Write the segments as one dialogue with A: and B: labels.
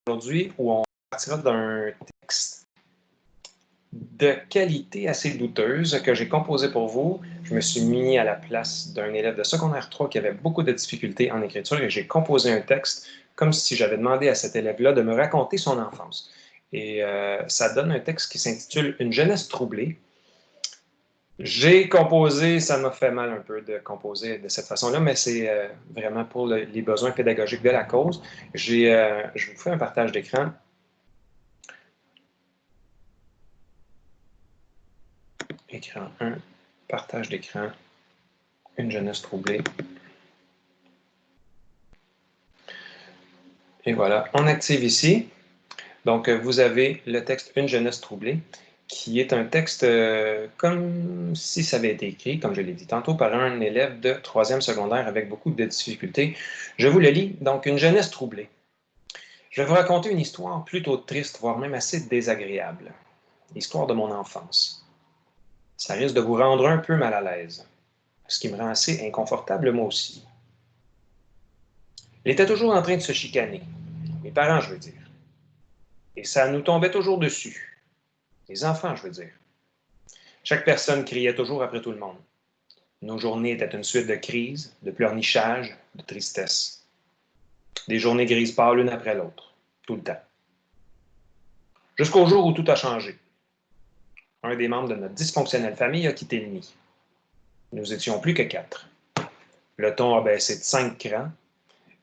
A: Aujourd'hui où on partira d'un texte de qualité assez douteuse que j'ai composé pour vous. Je me suis mis à la place d'un élève de secondaire 3 qui avait beaucoup de difficultés en écriture et j'ai composé un texte comme si j'avais demandé à cet élève-là de me raconter son enfance. Et ça donne un texte qui s'intitule « Une jeunesse troublée ». J'ai composé, ça m'a fait mal un peu de composer de cette façon-là, mais c'est vraiment pour les besoins pédagogiques de la cause. Je vous fais un partage d'écran. Écran 1, partage d'écran, une jeunesse troublée. Et voilà, on active ici. Donc, vous avez le texte « Une jeunesse troublée », qui est un texte comme si ça avait été écrit, comme je l'ai dit tantôt, par un élève de 3e secondaire avec beaucoup de difficultés. Je vous le lis. Donc, une jeunesse troublée. Je vais vous raconter une histoire plutôt triste, voire même assez désagréable. L'histoire de mon enfance. Ça risque de vous rendre un peu mal à l'aise, ce qui me rend assez inconfortable moi aussi. Il était toujours en train de se chicaner. Mes parents, je veux dire. Et ça nous tombait toujours dessus. Les enfants, je veux dire. Chaque personne criait toujours après tout le monde. Nos journées étaient une suite de crises, de pleurnichages, de tristesse. Des journées grises pâles l'une après l'autre, tout le temps. Jusqu'au jour où tout a changé. Un des membres de notre dysfonctionnelle famille a quitté le nid. Nous étions plus que 4. Le ton a baissé de 5 crans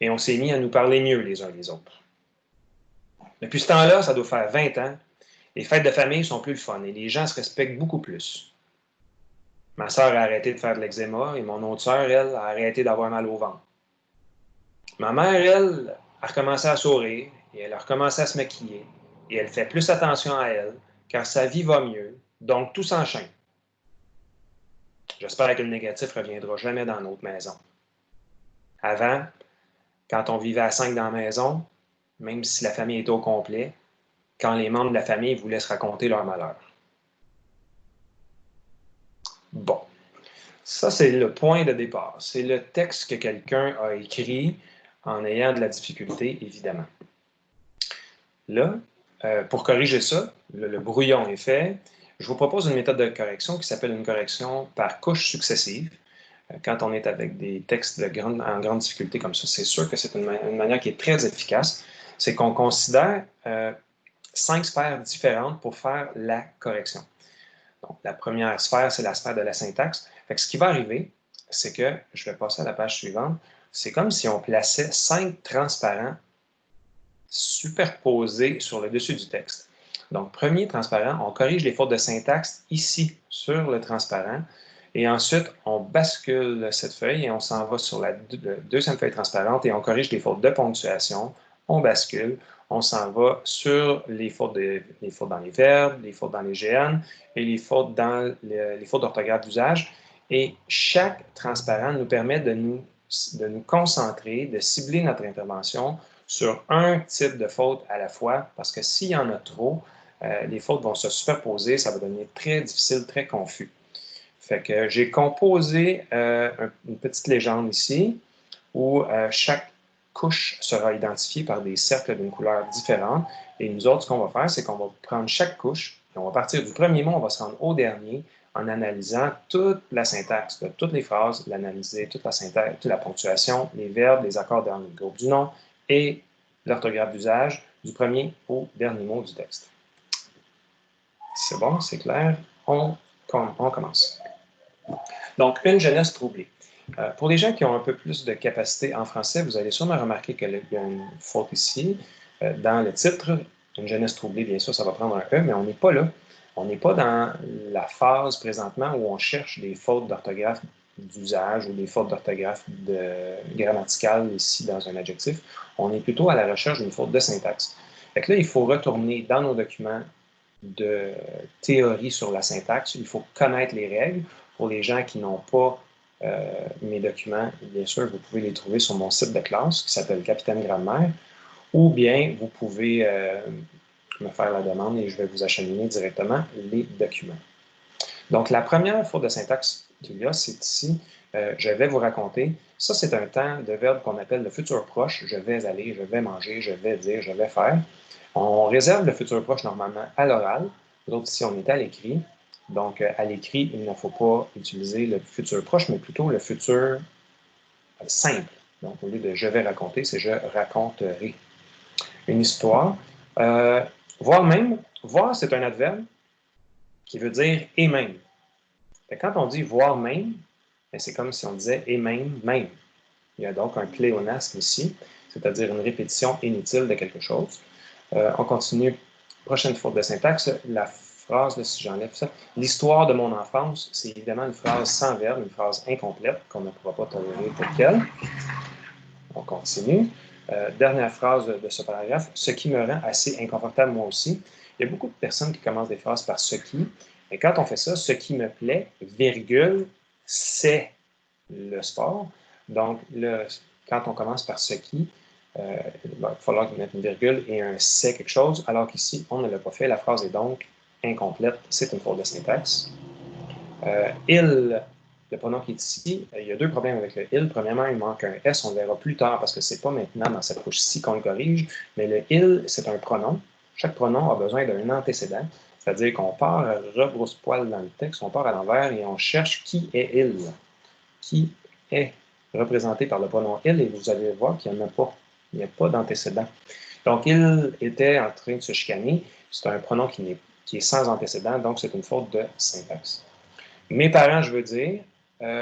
A: et on s'est mis à nous parler mieux les uns les autres. Depuis ce temps-là, ça doit faire 20 ans, les fêtes de famille sont plus le fun et les gens se respectent beaucoup plus. Ma sœur a arrêté de faire de l'eczéma et mon autre sœur, elle, a arrêté d'avoir mal au ventre. Ma mère, elle, a recommencé à sourire et elle a recommencé à se maquiller et elle fait plus attention à elle car sa vie va mieux, donc tout s'enchaîne. J'espère que le négatif ne reviendra jamais dans notre maison. Avant, quand on vivait à 5 dans la maison, même si la famille était au complet, quand les membres de la famille voulaient se raconter leur malheur. Bon, ça c'est le point de départ. C'est le texte que quelqu'un a écrit en ayant de la difficulté, évidemment. Là, pour corriger ça, le brouillon est fait, je vous propose une méthode de correction qui s'appelle une correction par couches successives. Quand on est avec des textes en grande difficulté comme ça, c'est sûr que c'est une manière qui est très efficace. C'est qu'on considère 5 sphères différentes pour faire la correction. Donc, la première sphère, c'est la sphère de la syntaxe. Fait que ce qui va arriver, c'est que, je vais passer à la page suivante, c'est comme si on plaçait 5 transparents superposés sur le dessus du texte. Donc, premier transparent, on corrige les fautes de syntaxe ici, sur le transparent. Et ensuite, on bascule cette feuille et on s'en va sur la deuxième feuille transparente et on corrige les fautes de ponctuation. On bascule, on s'en va sur les fautes dans les verbes, les fautes dans les GN et les fautes d'orthographe d'usage. Et chaque transparent nous permet de nous concentrer, de cibler notre intervention sur un type de faute à la fois, parce que s'il y en a trop, les fautes vont se superposer, ça va devenir très difficile, très confus. Fait que j'ai composé une petite légende ici, où chaque couche sera identifiée par des cercles d'une couleur différente. Et nous autres, ce qu'on va faire, c'est qu'on va prendre chaque couche, et on va partir du premier mot, on va se rendre au dernier, en analysant toute la syntaxe de toutes les phrases, l'analyser, toute la syntaxe, toute la ponctuation, les verbes, les accords dans le groupe du nom et l'orthographe d'usage du premier au dernier mot du texte. C'est bon, c'est clair? On commence. Donc, une jeunesse troublée. Pour les gens qui ont un peu plus de capacité en français, vous allez sûrement remarquer qu'il y a une faute ici. Dans le titre, une jeunesse troublée, bien sûr, ça va prendre un E, mais on n'est pas là. On n'est pas dans la phase présentement où on cherche des fautes d'orthographe d'usage ou des fautes d'orthographe grammaticales ici dans un adjectif. On est plutôt à la recherche d'une faute de syntaxe. Fait que là, il faut retourner dans nos documents de théorie sur la syntaxe. Il faut connaître les règles. Pour les gens qui n'ont pas mes documents, bien sûr, vous pouvez les trouver sur mon site de classe qui s'appelle Capitaine Grammaire, ou bien vous pouvez me faire la demande et je vais vous acheminer directement les documents. Donc, la première faute de syntaxe qu'il y a, c'est ici, je vais vous raconter. Ça, c'est un temps de verbe qu'on appelle le futur proche. Je vais aller, je vais manger, je vais dire, je vais faire. On réserve le futur proche normalement à l'oral. L'autre, ici, on est à l'écrit. Donc, à l'écrit, il ne faut pas utiliser le futur proche, mais plutôt le futur simple. Donc, au lieu de je vais raconter, c'est je raconterai une histoire. Voir même, voir, c'est un adverbe qui veut dire et même. Quand on dit voir même, c'est comme si on disait et même, même. Il y a donc un pléonasme ici, c'est-à-dire une répétition inutile de quelque chose. On continue. Prochaine faute de syntaxe, la phrase, là, si j'enlève ça, l'histoire de mon enfance, c'est évidemment une phrase sans verbe, une phrase incomplète qu'on ne pourra pas tolérer telle quelle. On continue. Dernière phrase de ce paragraphe, ce qui me rend assez inconfortable moi aussi. Il y a beaucoup de personnes qui commencent des phrases par ce qui, et quand on fait ça, ce qui me plaît, virgule, c'est le sport. Donc, quand on commence par ce qui, il va falloir mettre une virgule et un c'est quelque chose, alors qu'ici, on ne l'a pas fait. La phrase est donc incomplète. C'est une faute de syntaxe. Il, le pronom qui est ici, il y a deux problèmes avec le il. Premièrement, il manque un S, on le verra plus tard parce que ce n'est pas maintenant dans cette couche-ci qu'on le corrige, mais le il, c'est un pronom. Chaque pronom a besoin d'un antécédent, c'est-à-dire qu'on part à rebrousse-poil dans le texte, on part à l'envers et on cherche qui est il, qui est représenté par le pronom il, et vous allez voir qu'il n'y en a pas. Il n'y a pas d'antécédent. Donc, il était en train de se chicaner. C'est un pronom qui est sans antécédent, donc c'est une faute de syntaxe. Mes parents, je veux dire,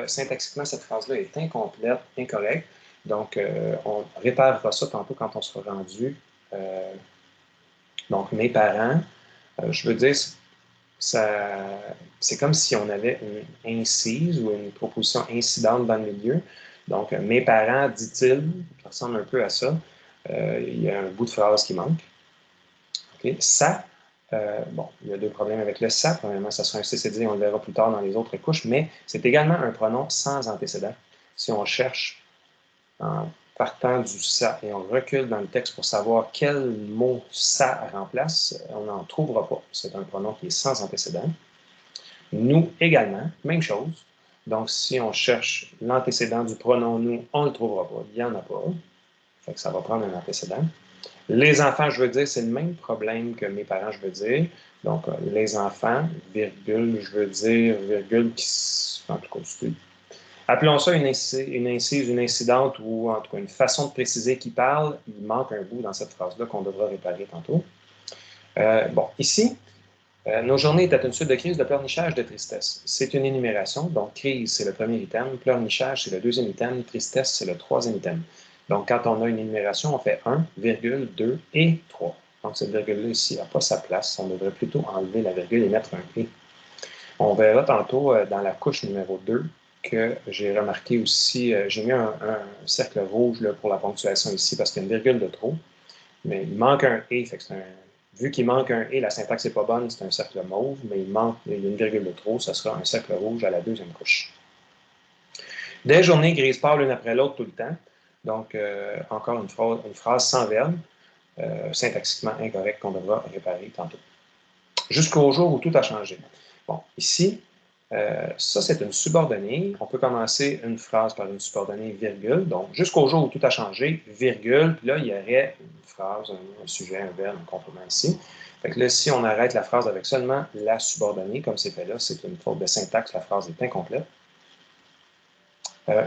A: syntaxiquement, cette phrase-là est incomplète, incorrecte. Donc, on réparera ça tantôt quand on sera rendu. Donc, mes parents, je veux dire, c'est comme si on avait une incise ou une proposition incidente dans le milieu. Donc, mes parents, dit-il, ça ressemble un peu à ça. Il y a un bout de phrase qui manque. Okay. Ça, bon, il y a deux problèmes avec le ça. Premièrement, ça sera un CCD, on le verra plus tard dans les autres couches, mais c'est également un pronom sans antécédent. Si on cherche en partant du ça et on recule dans le texte pour savoir quel mot ça remplace, on n'en trouvera pas. C'est un pronom qui est sans antécédent. Nous également, même chose. Donc, si on cherche l'antécédent du pronom nous, on ne le trouvera pas. Il n'y en a pas. Fait que ça va prendre un antécédent. Les enfants, je veux dire, c'est le même problème que mes parents, je veux dire. Donc, les enfants, virgule, je veux dire, virgule, en tout cas, appelons ça une incise, une incidente ou en tout cas une façon de préciser qui parle. Il manque un bout dans cette phrase-là qu'on devra réparer tantôt. Bon, ici, nos journées étaient une suite de crises de pleurnichage, de tristesse. C'est une énumération. Donc, crise, c'est le premier item. Pleurnichage, c'est le deuxième item. Tristesse, c'est le troisième item. Donc, quand on a une énumération, on fait 1, 2 et 3. Donc, cette virgule-là ici n'a pas sa place. On devrait plutôt enlever la virgule et mettre un et. On verra tantôt dans la couche numéro 2 que j'ai remarqué aussi, j'ai mis un cercle rouge là, pour la ponctuation ici parce qu'il y a une virgule de trop. Mais il manque un et, fait que vu qu'il manque un et, la syntaxe n'est pas bonne, c'est un cercle mauve, mais il y a une virgule de trop, ça sera un cercle rouge à la deuxième couche. Des journées grises pâles l'une après l'autre tout le temps. Donc, encore une phrase sans verbe, syntaxiquement incorrecte qu'on devra réparer tantôt. Jusqu'au jour où tout a changé. Bon, ici, ça, c'est une subordonnée. On peut commencer une phrase par une subordonnée virgule. Donc, jusqu'au jour où tout a changé, virgule, puis là, il y aurait une phrase, un sujet, un verbe, un complément ici. Fait que là, si on arrête la phrase avec seulement la subordonnée, comme c'est fait là, c'est une faute de syntaxe, la phrase est incomplète.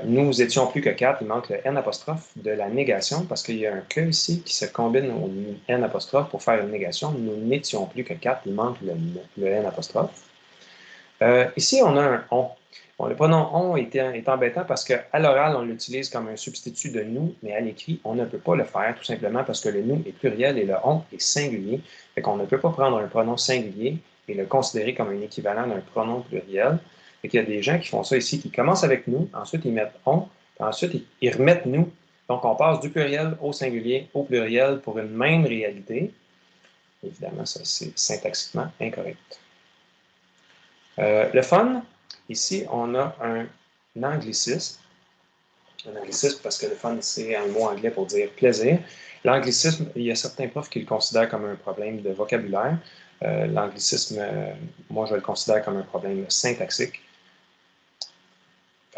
A: Nous étions plus que 4, il manque le N apostrophe de la négation, parce qu'il y a un que ici qui se combine au N apostrophe pour faire une négation. Nous n'étions plus que 4, il manque le N apostrophe. Ici, on a un on. Bon, le pronom on est embêtant parce qu'à l'oral, on l'utilise comme un substitut de nous, mais à l'écrit, on ne peut pas le faire tout simplement parce que le nous est pluriel et le on est singulier. Fait qu'on ne peut pas prendre un pronom singulier et le considérer comme un équivalent d'un pronom pluriel. Fait qu'il y a des gens qui font ça ici, qui commencent avec nous, ensuite ils mettent on, puis ensuite ils remettent nous. Donc on passe du pluriel au singulier au pluriel pour une même réalité. Évidemment, ça c'est syntaxiquement incorrect. Le fun, ici, on a un anglicisme. Un anglicisme parce que le fun, c'est un mot anglais pour dire plaisir. L'anglicisme, il y a certains profs qui le considèrent comme un problème de vocabulaire. L'anglicisme, moi, je le considère comme un problème syntaxique.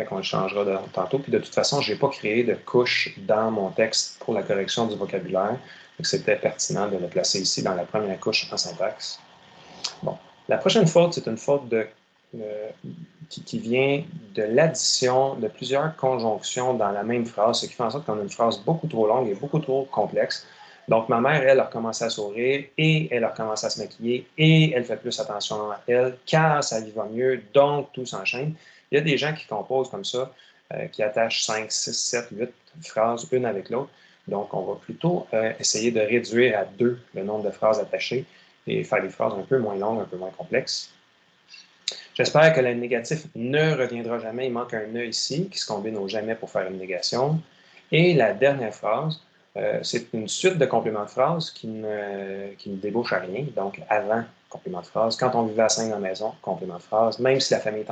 A: Fait qu'on le changera tantôt. Puis de toute façon, je n'ai pas créé de couche dans mon texte pour la correction du vocabulaire. Donc, c'était pertinent de le placer ici dans la première couche en syntaxe. Bon. La prochaine faute, c'est une faute qui vient de l'addition de plusieurs conjonctions dans la même phrase, ce qui fait en sorte qu'on a une phrase beaucoup trop longue et beaucoup trop complexe. Donc, ma mère, elle, a recommencé à sourire et elle a recommencé à se maquiller et elle fait plus attention à elle car sa vie va mieux, donc tout s'enchaîne. Il y a des gens qui composent comme ça, qui attachent 5, 6, 7, 8 phrases une avec l'autre. Donc, on va plutôt essayer de réduire à 2 le nombre de phrases attachées et faire des phrases un peu moins longues, un peu moins complexes. J'espère que le négatif ne reviendra jamais. Il manque un « ne » ici, qui se combine au « jamais » pour faire une négation. Et la dernière phrase, c'est une suite de compléments de phrase qui ne débouche à rien. Donc, avant, complément de phrase. Quand on vivait à 5 dans la maison, complément de phrase. Même si la famille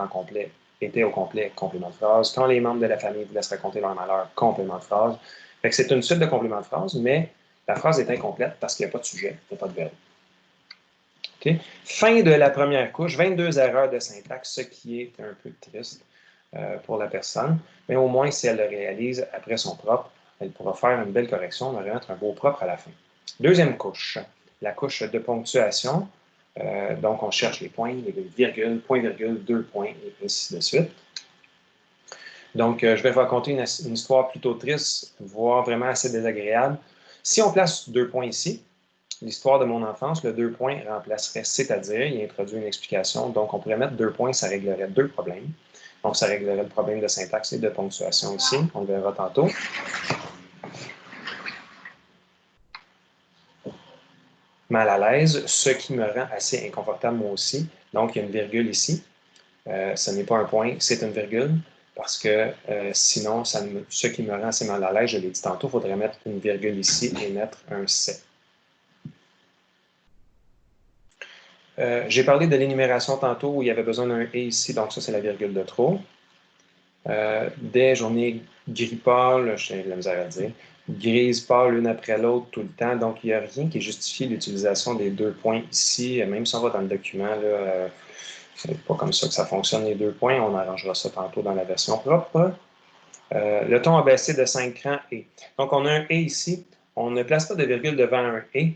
A: était au complet, complément de phrase. Quand les membres de la famille vous laissent raconter leur malheur, complément de phrase. Fait que c'est une suite de compléments de phrase, mais la phrase est incomplète parce qu'il n'y a pas de sujet, il n'y a pas de verbe. Okay? Fin de la première couche, 22 erreurs de syntaxe, ce qui est un peu triste pour la personne, mais au moins si elle le réalise après son propre, elle pourra faire une belle correction, on va remettre un beau propre à la fin. Deuxième couche, la couche de ponctuation. Donc, on cherche les points, les virgules, point virgule, 2 points, et ainsi de suite. Donc, je vais vous raconter une histoire plutôt triste, voire vraiment assez désagréable. Si on place 2 points ici, l'histoire de mon enfance, le 2 points remplacerait c'est-à-dire, il introduit une explication. Donc, on pourrait mettre 2 points, ça réglerait 2 problèmes. Donc, ça réglerait le problème de syntaxe et de ponctuation ici. On le verra tantôt. Mal à l'aise, ce qui me rend assez inconfortable moi aussi. Donc, il y a une virgule ici. Ce n'est pas un point, c'est une virgule. Parce que sinon, ce qui me rend assez mal à l'aise, je l'ai dit tantôt, il faudrait mettre une virgule ici et mettre un C. J'ai parlé de l'énumération tantôt où il y avait besoin d'un « et » ici, donc ça, c'est la virgule de trop. Des journées gris pâle, j'ai de la misère à dire, grise pâle l'une après l'autre tout le temps, donc il n'y a rien qui justifie l'utilisation des 2 points ici, même si on va dans le document, c'est pas comme ça que ça fonctionne les 2 points, on arrangera ça tantôt dans la version propre. Le ton abaissé de 5 crans « et ». Donc on a un « et » ici, on ne place pas de virgule devant un « et »,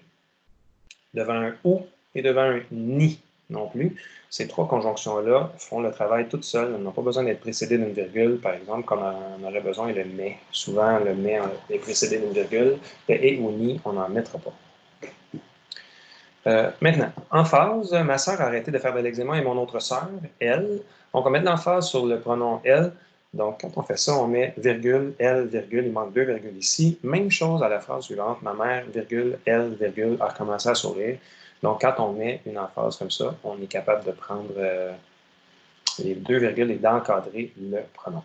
A: devant un « ou » et devant un « ni » non plus. Ces 3 conjonctions-là font le travail toutes seules. Elles n'ont pas besoin d'être précédées d'une virgule, par exemple, comme on aurait besoin le « mais ». Souvent, le « mais » est précédé d'une virgule. Le « et » ou « ni », on n'en mettra pas. Maintenant, en phase, ma sœur a arrêté de faire de l'eczéma et mon autre sœur, elle. On va mettre l'emphase sur le pronom « elle ». Donc, quand on fait ça, on met virgule, elle, virgule, il manque 2 virgules ici. Même chose à la phrase suivante, ma mère, virgule, elle, virgule, a recommencé à sourire. Donc, quand on met une emphase comme ça, on est capable de prendre les 2 virgules et d'encadrer le pronom.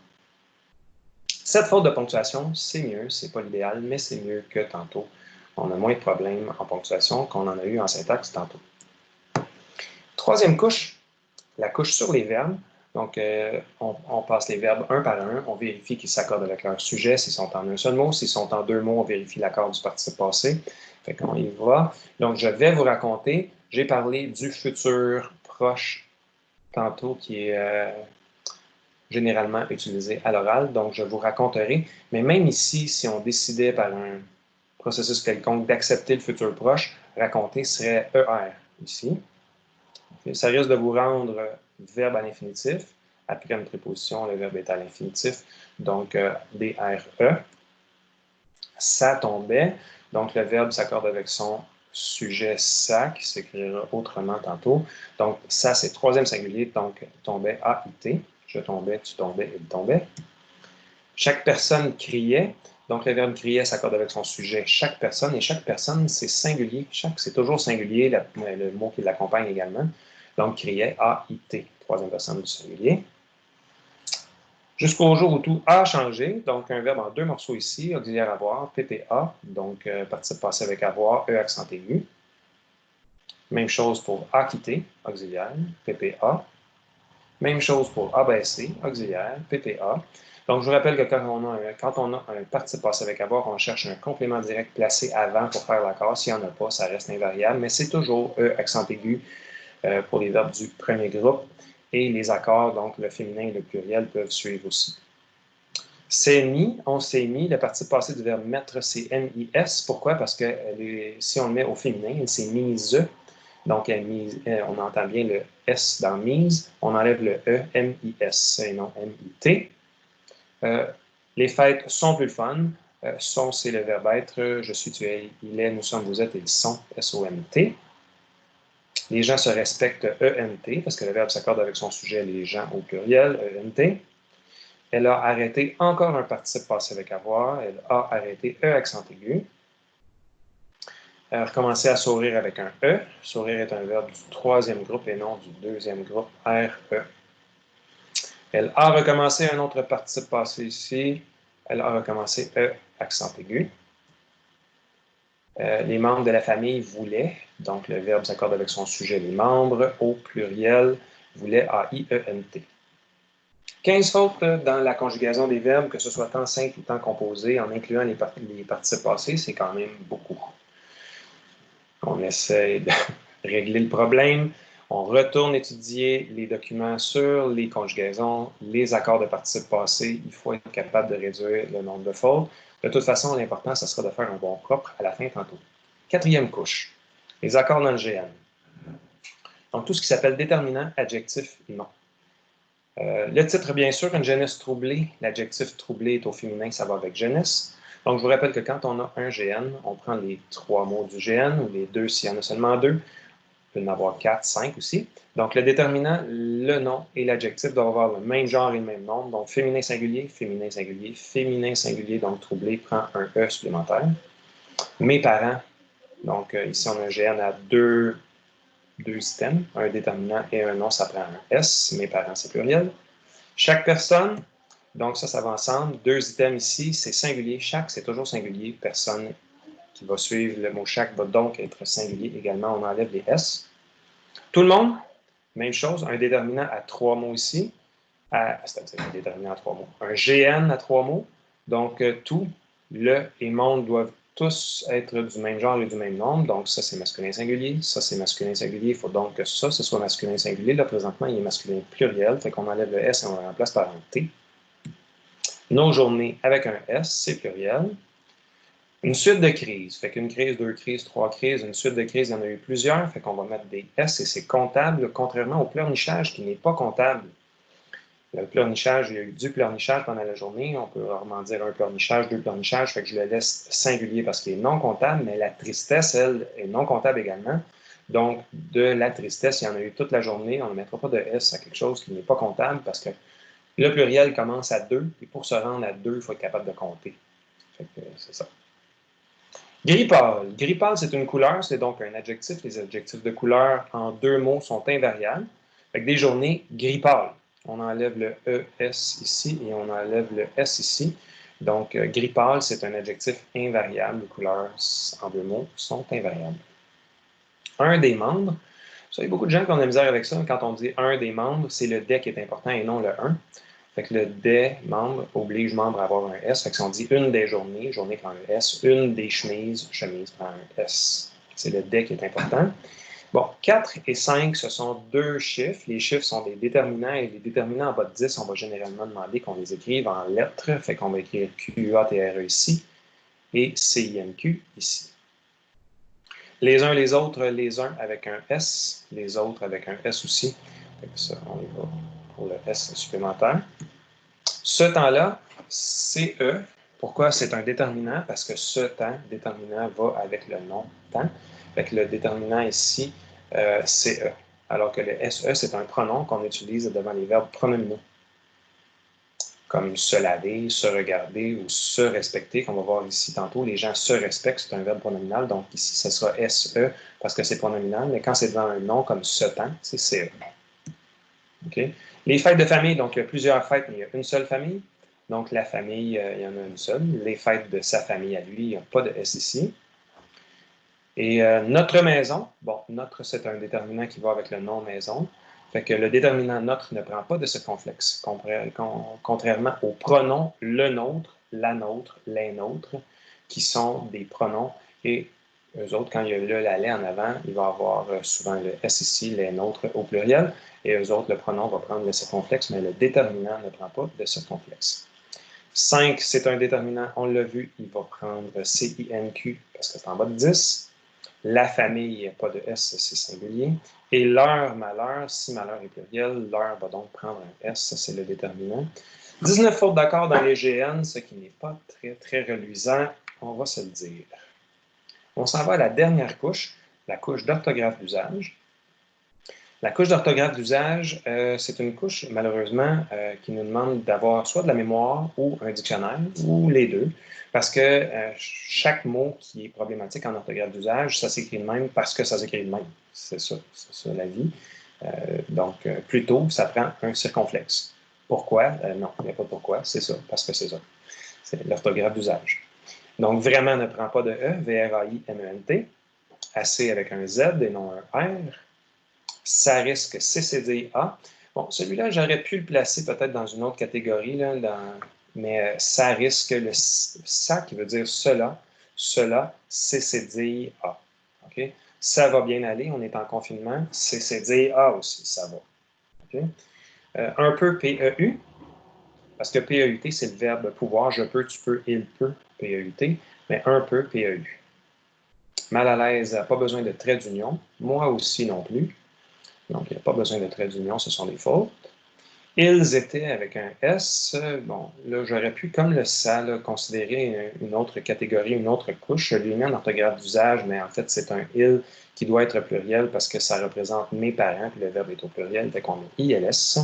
A: Cette faute de ponctuation, c'est mieux, c'est pas l'idéal, mais c'est mieux que tantôt. On a moins de problèmes en ponctuation qu'on en a eu en syntaxe tantôt. Troisième couche, la couche sur les verbes. Donc, on passe les verbes un par un, on vérifie qu'ils s'accordent avec leur sujet, s'ils sont en un seul mot, s'ils sont en 2 mots, on vérifie l'accord du participe passé. Fait qu'on y va. Donc, je vais vous raconter, j'ai parlé du futur proche tantôt qui est généralement utilisé à l'oral, donc je vous raconterai. Mais même ici, si on décidait par un processus quelconque d'accepter le futur proche, raconter serait ER ici. Ça risque de vous rendre verbe à l'infinitif. Après une préposition, le verbe est à l'infinitif. Donc, DRE. Ça tombait. Donc, le verbe s'accorde avec son sujet ça, qui s'écrira autrement tantôt. Donc, ça, c'est troisième singulier. Donc, tombait AIT. Je tombais, tu tombais, il tombait. Chaque personne criait. Donc, le verbe criait s'accorde avec son sujet chaque personne. Et chaque personne, c'est singulier. C'est toujours singulier, le mot qui l'accompagne également. Donc, criait, A-I-T, troisième personne du singulier. Jusqu'au jour où tout a changé, donc un verbe en 2 morceaux ici, auxiliaire avoir, PPA, donc participe passé avec avoir, E accent aigu. Même chose pour acquitter, auxiliaire, PPA. Même chose pour abaisser, auxiliaire, PPA. Donc, je vous rappelle que quand on a un participe passé avec avoir, on cherche un complément direct placé avant pour faire l'accord. S'il n'y en a pas, ça reste invariable, mais c'est toujours E accent aigu pour les verbes du premier groupe. Et les accords, donc le féminin et le pluriel, peuvent suivre aussi. C'est mis, on s'est mis, le participe passé du verbe mettre, c'est M-I-S. Pourquoi? Parce que si on le met au féminin, elle s'est mise. Donc, on entend bien le S dans mise. On enlève le E, M-I-S, et non M-I-T. Les fêtes sont plus le fun. Sont, c'est le verbe être. Je suis, tu es, il est, nous sommes, vous êtes, et ils sont, S-O-M-T. Les gens se respectent, E-N-T, parce que le verbe s'accorde avec son sujet, les gens au pluriel, E-N-T. Elle a arrêté, encore un participe passé avec avoir. Elle a arrêté, E accent aigu. Elle a recommencé à sourire avec un E. Sourire est un verbe du troisième groupe et non du deuxième groupe, R-E. Elle a recommencé un autre participe passé ici. Elle a recommencé E accent aigu. Les membres de la famille voulaient, donc le verbe s'accorde avec son sujet, les membres, au pluriel, voulaient, A-I-E-N-T. 15 fautes dans la conjugaison des verbes, que ce soit temps simple ou temps composé, en incluant les participes passés, c'est quand même beaucoup. On essaie de régler le problème. On retourne étudier les documents sur les conjugaisons, les accords de participes passés. Il faut être capable de réduire le nombre de fautes. De toute façon, l'important, ce sera de faire un bon propre à la fin tantôt. Quatrième couche, les accords dans le GN. Donc, tout ce qui s'appelle déterminant, adjectif, non. Le titre, bien sûr, une jeunesse troublée. L'adjectif troublé est au féminin, ça va avec jeunesse. Donc, je vous rappelle que quand on a un GN, on prend les 3 mots du GN, ou les 2 s'il y en a seulement 2. Il peut y en avoir 4, 5 aussi. Donc, le déterminant, le nom et l'adjectif doivent avoir le même genre et le même nombre. Donc, féminin singulier, féminin singulier, féminin singulier, donc troublé, prend un E supplémentaire. Mes parents, donc ici, on a un GN à deux items, un déterminant et un nom, ça prend un S. Mes parents, c'est pluriel. Chaque personne, donc ça va ensemble. 2 items ici, c'est singulier. Chaque, c'est toujours singulier. Personne qui va suivre le mot chaque va donc être singulier également. On enlève les S. Tout le monde, même chose. Un déterminant à 3 mots ici. C'est-à-dire un déterminant à 3 mots. Un GN à 3 mots. Donc, tout, le et monde doivent tous être du même genre et du même nombre. Donc, ça, c'est masculin singulier. Ça, c'est masculin singulier. Il faut donc que ça, ce soit masculin singulier. Là, présentement, il est masculin pluriel. Fait qu'on enlève le S et on le remplace par un T. Nos journées avec un S, c'est pluriel. Une suite de crises. Fait qu'une crise, 2 crises, 3 crises. Une suite de crises, il y en a eu plusieurs. Fait qu'on va mettre des S et c'est comptable, contrairement au pleurnichage qui n'est pas comptable. Le pleurnichage, il y a eu du pleurnichage pendant la journée. On peut rarement dire un pleurnichage, 2 pleurnichages. Fait que je le laisse singulier parce qu'il est non comptable, mais la tristesse, elle, est non comptable également. Donc, de la tristesse, il y en a eu toute la journée. On ne mettra pas de S à quelque chose qui n'est pas comptable parce que le pluriel commence à 2 et pour se rendre à 2, il faut être capable de compter. Fait que c'est ça. Gris pâle. Gris pâle, c'est une couleur, c'est donc un adjectif. Les adjectifs de couleur en 2 mots sont invariables. Fait que des journées gris pâle. On enlève le ES ici et on enlève le S ici. Donc, gris pâle, c'est un adjectif invariable. Les couleurs en 2 mots sont invariables. Un des membres. Vous savez, beaucoup de gens qui ont de la misère avec ça. Quand on dit un des membres, c'est le des qui est important et non le un. Fait que le des membre oblige membre à avoir un S. Fait que si on dit une des journées, journée prend un S. Une des chemises, chemise prend un S. C'est le des qui est important. Bon, 4 et 5, ce sont 2 chiffres. Les chiffres sont des déterminants et les déterminants en bas de 10, on va généralement demander qu'on les écrive en lettres. Fait qu'on va écrire Q-A-T-R-E ici et C-I-N-Q ici. Les uns les autres, les uns avec un S, les autres avec un S aussi. Fait que ça, on y va pour le S supplémentaire. Ce temps-là, CE. Pourquoi c'est un déterminant? Parce que ce temps, déterminant, va avec le nom temps. Fait que le déterminant ici, CE. Alors que le SE, c'est un pronom qu'on utilise devant les verbes pronominaux. Comme se laver, se regarder ou se respecter, qu'on va voir ici tantôt. Les gens se respectent, c'est un verbe pronominal. Donc ici, ce sera SE parce que c'est pronominal. Mais quand c'est devant un nom comme ce temps, c'est CE. Okay. Les fêtes de famille, donc il y a plusieurs fêtes, mais il y a une seule famille. Donc la famille, il y en a une seule. Les fêtes de sa famille à lui, il n'y a pas de S ici. Et notre maison, bon, notre, c'est un déterminant qui va avec le nom maison. Fait que le déterminant notre ne prend pas de circonflexe, contrairement aux pronoms le nôtre, la nôtre, les nôtres, qui sont des pronoms et eux autres, quand il y a le, la, les en avant, il va avoir souvent le S ici, les nôtres au pluriel, et eux autres, le pronom va prendre le circonflexe, mais le déterminant ne prend pas de circonflexe. 5, c'est un déterminant, on l'a vu, il va prendre CINQ parce que c'est en bas de 10. La famille, pas de S, c'est singulier. Et leur malheur, si malheur est pluriel, leur va donc prendre un S, ça c'est le déterminant. 19 fautes d'accord dans les GN, ce qui n'est pas très, très reluisant, on va se le dire. On s'en va à la dernière couche, la couche d'orthographe d'usage. La couche d'orthographe d'usage, c'est une couche, malheureusement, qui nous demande d'avoir soit de la mémoire ou un dictionnaire, ou les deux, parce que chaque mot qui est problématique en orthographe d'usage, ça s'écrit de même parce que ça s'écrit de même. C'est ça la vie. Donc, plutôt, ça prend un circonflexe. Pourquoi? Non, il n'y a pas de pourquoi, c'est ça, parce que c'est ça. C'est l'orthographe d'usage. Donc, vraiment, ne prend pas de E, V-R-A-I-M-E-N-T, AC avec un Z et non un R. Ça risque CCDA. Bon, celui-là, j'aurais pu le placer peut-être dans une autre catégorie, là, mais ça risque le ça qui veut dire cela, CCDA. OK? Ça va bien aller, on est en confinement. CCDA aussi, ça va. OK? Un peu PEU, parce que PEUT, c'est le verbe pouvoir, je peux, tu peux, il peut, PEUT, mais un peu PEU. Mal à l'aise, pas besoin de trait d'union. Moi aussi non plus. Donc, il n'y a pas besoin de trait d'union, ce sont des fautes. Ils étaient avec un S. Bon, là, j'aurais pu, comme le ça, là, considérer une autre catégorie, une autre couche. Je l'ai mis en orthographe d'usage, mais en fait, c'est un il qui doit être pluriel parce que ça représente mes parents, puis le verbe est au pluriel, fait qu'on met ILS.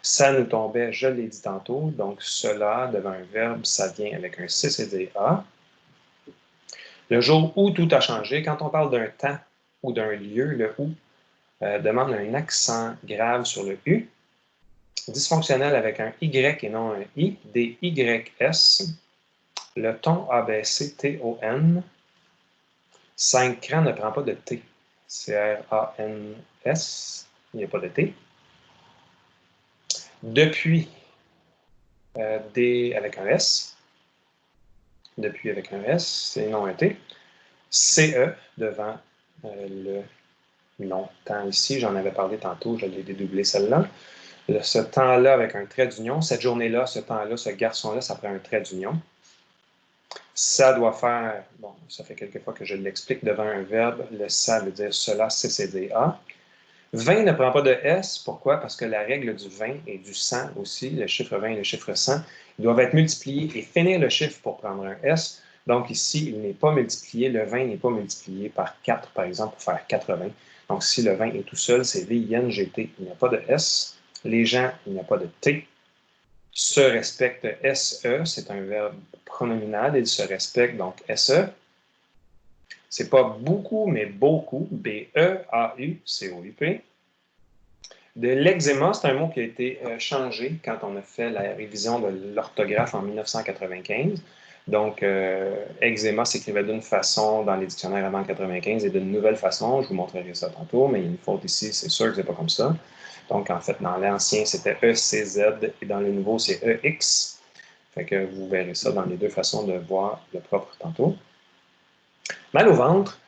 A: Ça nous tombait, je l'ai dit tantôt, donc cela, devant un verbe, ça vient avec un CCDA. Le jour où tout a changé, quand on parle d'un temps ou d'un lieu, le où demande un accent grave sur le U. Dysfonctionnel avec un Y et non un I, DYS. Le ton abaissé TON. 5 crans ne prend pas de T. CRANS. Il n'y a pas de T. Depuis, D avec un S. Depuis avec un S, c'est non un T. CE devant le longtemps ici. J'en avais parlé tantôt, je l'ai dédoublé celle-là. Ce temps-là avec un trait d'union, cette journée-là, ce temps-là, ce garçon-là, ça prend un trait d'union. Ça doit faire, bon, ça fait quelques fois que je l'explique devant un verbe, le ça veut dire cela, CCDA. 20 ne prend pas de S, pourquoi? Parce que la règle du 20 et du 100 aussi, le chiffre 20 et le chiffre 100, ils doivent être multipliés et finir le chiffre pour prendre un S. Donc ici, il n'est pas multiplié, le 20 n'est pas multiplié par 4, par exemple, pour faire 80. Donc si le 20 est tout seul, c'est VINGT, il n'y a pas de S. Les gens, il n'y a pas de T. Se respecte SE, c'est un verbe pronominal, il se respecte, donc SE. C'est pas beaucoup, mais beaucoup, B-E-A-U-C-O-U-P. De l'eczéma, c'est un mot qui a été changé quand on a fait la révision de l'orthographe en 1995. Donc, eczéma s'écrivait d'une façon dans les dictionnaires avant 1995 et d'une nouvelle façon. Je vous montrerai ça tantôt, mais il y a une faute ici, c'est sûr que c'est pas comme ça. Donc, en fait, dans l'ancien, c'était ECZ et dans le nouveau, c'est EX. Fait que vous verrez ça dans les deux façons de voir le propre tantôt. Mal au ventre.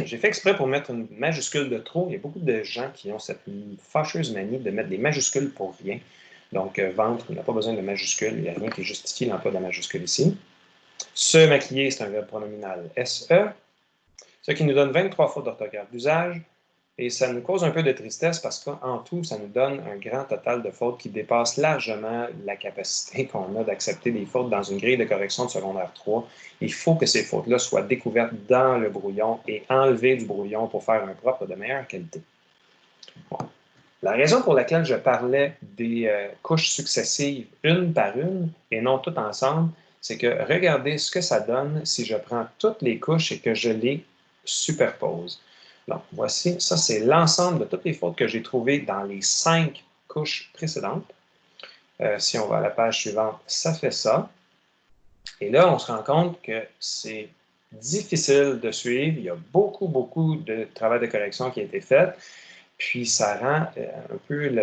A: J'ai fait exprès pour mettre une majuscule de trop. Il y a beaucoup de gens qui ont cette fâcheuse manie de mettre des majuscules pour rien. Donc, ventre, il n'a pas besoin de majuscule. Il n'y a rien qui justifie l'emploi de la majuscule ici. Se maquiller, c'est un verbe pronominal SE. Ce qui nous donne 23 fautes d'orthographe d'usage. Et ça nous cause un peu de tristesse parce qu'en tout, ça nous donne un grand total de fautes qui dépasse largement la capacité qu'on a d'accepter des fautes dans une grille de correction de secondaire 3. Il faut que ces fautes-là soient découvertes dans le brouillon et enlevées du brouillon pour faire un propre de meilleure qualité. Bon. La raison pour laquelle je parlais des couches successives une par une et non toutes ensemble, c'est que regardez ce que ça donne si je prends toutes les couches et que je les superpose. Donc, voici, ça c'est l'ensemble de toutes les fautes que j'ai trouvées dans les 5 couches précédentes. Si on va à la page suivante, ça fait ça. Et là, on se rend compte que c'est difficile de suivre. Il y a beaucoup, beaucoup de travail de correction qui a été fait. Puis ça rend un peu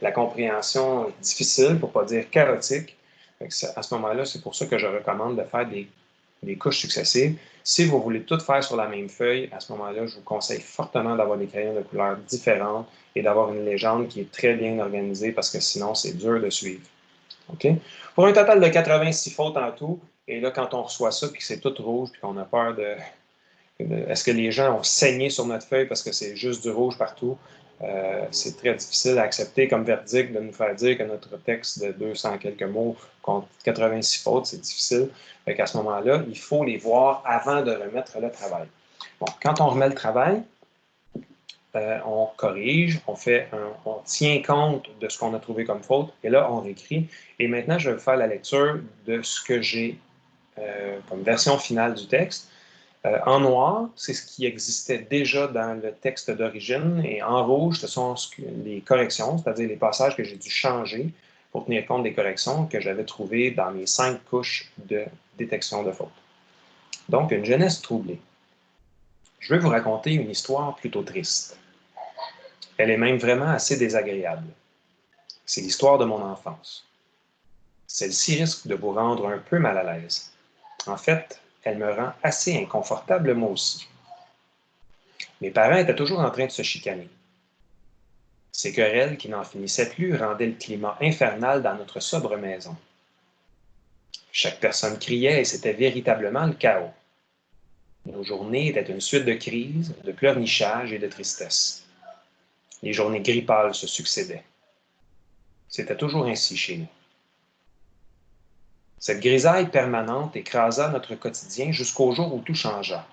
A: la compréhension difficile, pour ne pas dire chaotique. À ce moment-là, c'est pour ça que je recommande de faire des couches successives. Si vous voulez tout faire sur la même feuille, à ce moment-là, je vous conseille fortement d'avoir des crayons de couleurs différentes et d'avoir une légende qui est très bien organisée parce que sinon, c'est dur de suivre. Okay? Pour un total de 86 fautes en tout, et là, quand on reçoit ça, puis que c'est tout rouge, puis qu'on a peur de est-ce que les gens ont saigné sur notre feuille parce que c'est juste du rouge partout? C'est très difficile à accepter comme verdict de nous faire dire que notre texte de 200 quelques mots compte 86 fautes, c'est difficile. Fait qu'à ce moment-là, il faut les voir avant de remettre le travail. Bon, quand on remet le travail, on corrige, on tient compte de ce qu'on a trouvé comme faute, et là, on réécrit. Et maintenant, je vais faire la lecture de ce que j'ai comme version finale du texte. En noir, c'est ce qui existait déjà dans le texte d'origine, et en rouge, ce sont les corrections, c'est-à-dire les passages que j'ai dû changer pour tenir compte des corrections que j'avais trouvées dans mes 5 couches de détection de faute. Donc, une jeunesse troublée. Je vais vous raconter une histoire plutôt triste. Elle est même vraiment assez désagréable. C'est l'histoire de mon enfance. Celle-ci risque de vous rendre un peu mal à l'aise. En fait, elle me rend assez inconfortable moi aussi. Mes parents étaient toujours en train de se chicaner. Ces querelles qui n'en finissaient plus rendaient le climat infernal dans notre sobre maison. Chaque personne criait et c'était véritablement le chaos. Nos journées étaient une suite de crises, de pleurnichages et de tristesse. Les journées gris pâles se succédaient. C'était toujours ainsi chez nous. Cette grisaille permanente écrasa notre quotidien jusqu'au jour où tout changea.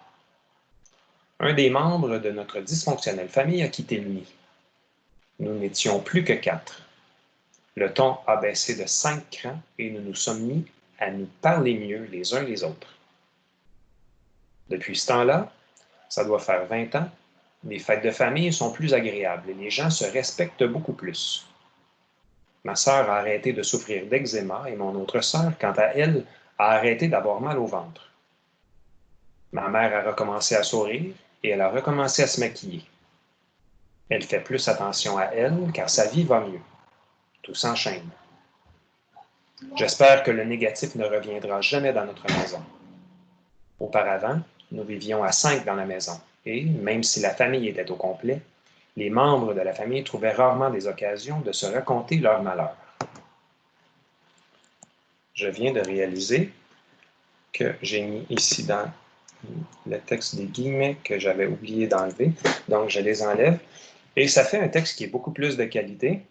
A: Un des membres de notre dysfonctionnelle famille a quitté le nid. Nous n'étions plus que 4. Le ton a baissé de 5 crans et nous nous sommes mis à nous parler mieux les uns les autres. Depuis ce temps-là, ça doit faire 20 ans, les fêtes de famille sont plus agréables et les gens se respectent beaucoup plus. Ma sœur a arrêté de souffrir d'eczéma et mon autre sœur, quant à elle, a arrêté d'avoir mal au ventre. Ma mère a recommencé à sourire et elle a recommencé à se maquiller. Elle fait plus attention à elle car sa vie va mieux. Tout s'enchaîne. J'espère que le négatif ne reviendra jamais dans notre maison. Auparavant, nous vivions à 5 dans la maison et, même si la famille était au complet, les membres de la famille trouvaient rarement des occasions de se raconter leurs malheurs. Je viens de réaliser que j'ai mis ici dans le texte des guillemets que j'avais oublié d'enlever. Donc, je les enlève. Et ça fait un texte qui est beaucoup plus de qualité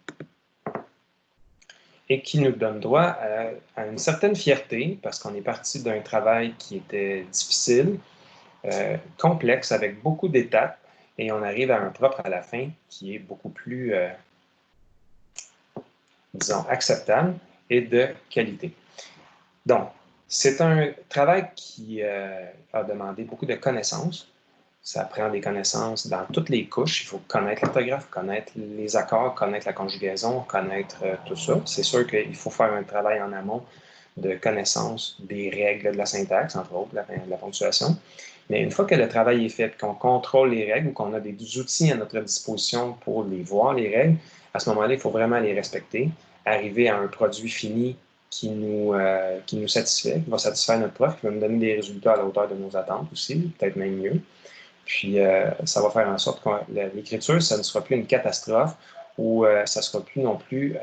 A: et qui nous donne droit à une certaine fierté parce qu'on est parti d'un travail qui était difficile, complexe, avec beaucoup d'étapes, et on arrive à un propre à la fin qui est beaucoup plus, disons, acceptable et de qualité. Donc, c'est un travail qui a demandé beaucoup de connaissances. Ça prend des connaissances dans toutes les couches. Il faut connaître l'orthographe, connaître les accords, connaître la conjugaison, connaître tout ça. C'est sûr qu'il faut faire un travail en amont de connaissance des règles de la syntaxe, entre autres, de la ponctuation. Mais une fois que le travail est fait, qu'on contrôle les règles ou qu'on a des outils à notre disposition pour les voir, les règles, à ce moment-là, il faut vraiment les respecter, arriver à un produit fini qui nous satisfait, qui va satisfaire notre prof, qui va nous donner des résultats à la hauteur de nos attentes aussi, peut-être même mieux. Puis, ça va faire en sorte que l'écriture, ça ne sera plus une catastrophe ou ça ne sera plus non plus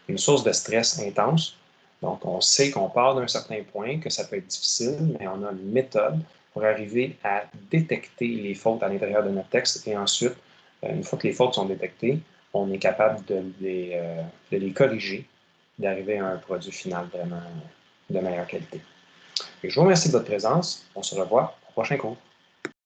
A: une source de stress intense. Donc, on sait qu'on part d'un certain point, que ça peut être difficile, mais on a une méthode pour arriver à détecter les fautes à l'intérieur de notre texte. Et ensuite, une fois que les fautes sont détectées, on est capable de les corriger, d'arriver à un produit final vraiment de meilleure qualité. Et je vous remercie de votre présence. On se revoit au prochain cours.